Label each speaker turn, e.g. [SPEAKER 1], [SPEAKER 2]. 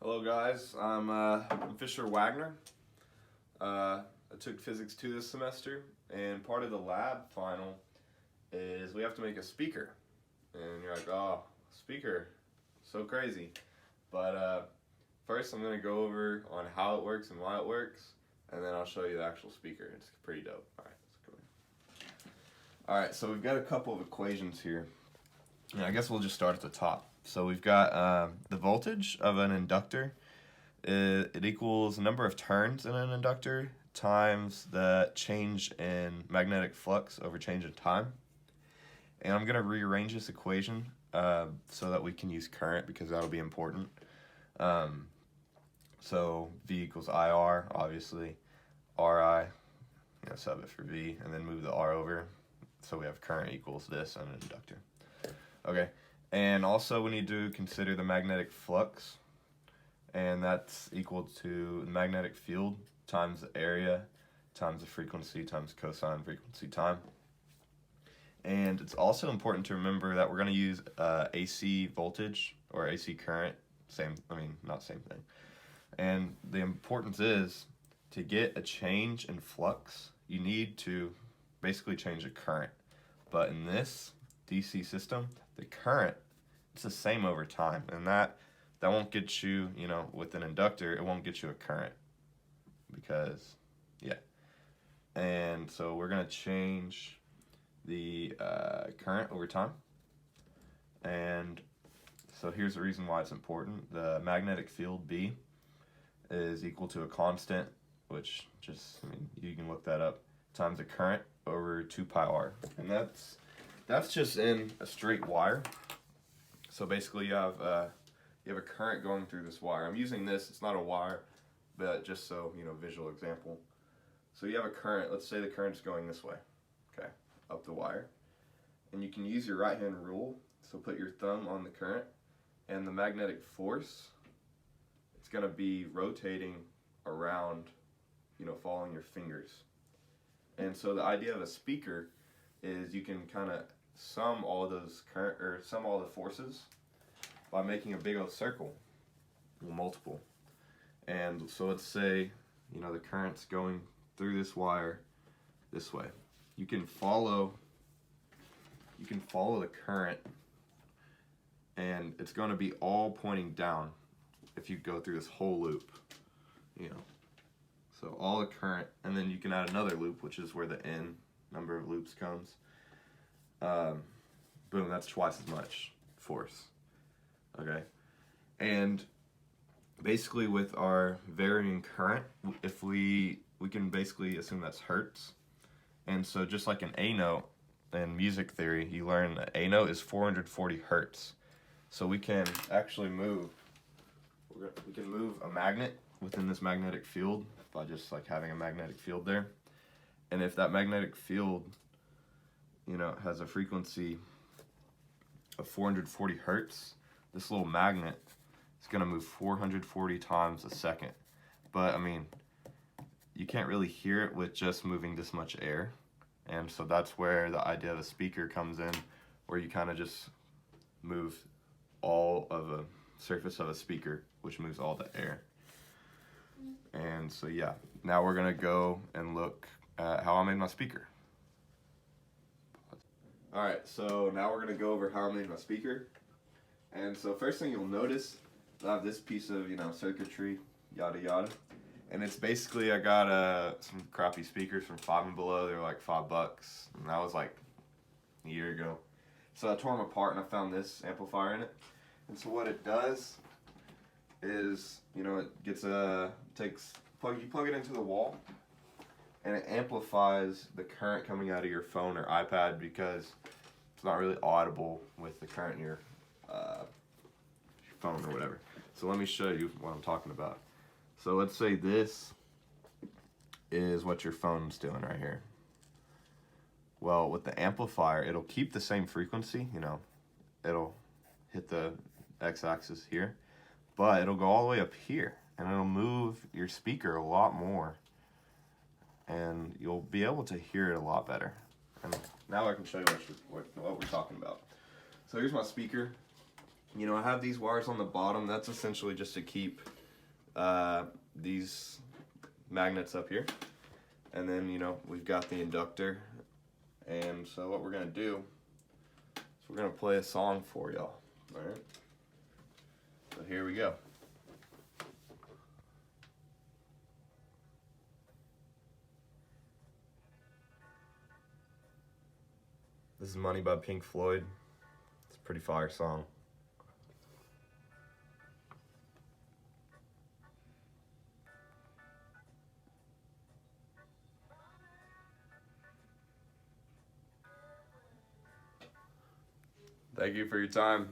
[SPEAKER 1] Hello guys, I'm Fisher Wagner. I took Physics 2 this semester, and part of the lab final is we have to make a speaker. And you're like, oh, speaker, so crazy. But first I'm going to go over on how it works and why it works, and then I'll show you the actual speaker. It's pretty dope. Alright, let's go in. Alright, so we've got a couple of equations here. And I guess we'll just start at the top. So we've got the voltage of an inductor. It equals the number of turns in an inductor times the change in magnetic flux over change in time. And I'm going to rearrange this equation so that we can use current because that'll be important. So V equals IR, obviously. RI, sub it for V, and then move the R over. So we have current equals this on an inductor. Okay, and also we need to consider the magnetic flux, and that's equal to the magnetic field times the area times the frequency times cosine frequency time. And it's also important to remember that we're going to use AC voltage or AC current, not same thing. And the importance is to get a change in flux, you need to basically change the current. But in this DC system, the current, it's the same over time, and that won't get you, with an inductor, it won't get you a current because, and so we're going to change the current over time. And so here's the reason why it's important. The magnetic field B is equal to a constant, which you can look that up, times the current over 2 pi r. And that's just in a straight wire. So basically you have a current going through this wire. I'm using this, it's not a wire, but just so, visual example. So you have a current, let's say the current's going this way, okay, up the wire. And you can use your right hand rule, so put your thumb on the current, and the magnetic force, it's gonna be rotating around, following your fingers. And so the idea of a speaker is you can kind of sum all those sum all the forces by making a big old circle, multiple. And so let's say, the current's going through this wire this way. You can follow the current, and it's going to be all pointing down if you go through this whole loop, So all the current, and then you can add another loop, which is where the n number of loops comes. Boom, that's twice as much force. Okay, and basically with our varying current, if we can basically assume that's hertz. And so just like an A note in music theory, you learn that A note is 440 hertz. So we can actually move a magnet within this magnetic field by just like having a magnetic field there. And if that magnetic field, has a frequency of 440 hertz, this little magnet is going to move 440 times a second. But you can't really hear it with just moving this much air. And so that's where the idea of a speaker comes in, where you kind of just move all of a surface of a speaker, which moves all the air. And so now we're going to go and look at how I made my speaker. Alright, so now we're going to go over how I made my speaker. And so first thing you'll notice, I have this piece of, circuitry, yada yada. And it's basically, I got some crappy speakers from Five and Below. They were like $5, and that was like a year ago. So I tore them apart and I found this amplifier in it. And so what it does is, it gets you plug it into the wall, and it amplifies the current coming out of your phone or iPad because it's not really audible with the current in your phone or whatever. So let me show you what I'm talking about. So let's say this is what your phone's doing right here. Well, with the amplifier, it'll keep the same frequency, it'll hit the x-axis here, but it'll go all the way up here, and it'll move your speaker a lot more, and you'll be able to hear it a lot better. And now I can show you what we're talking about. So here's my speaker. You know, I have these wires on the bottom. That's essentially just to keep these magnets up here. And then, you know, we've got the inductor. And so what we're going to do is we're going to play a song for y'all. All right? So here we go. This is Money by Pink Floyd. It's a pretty fire song. Thank you for your time.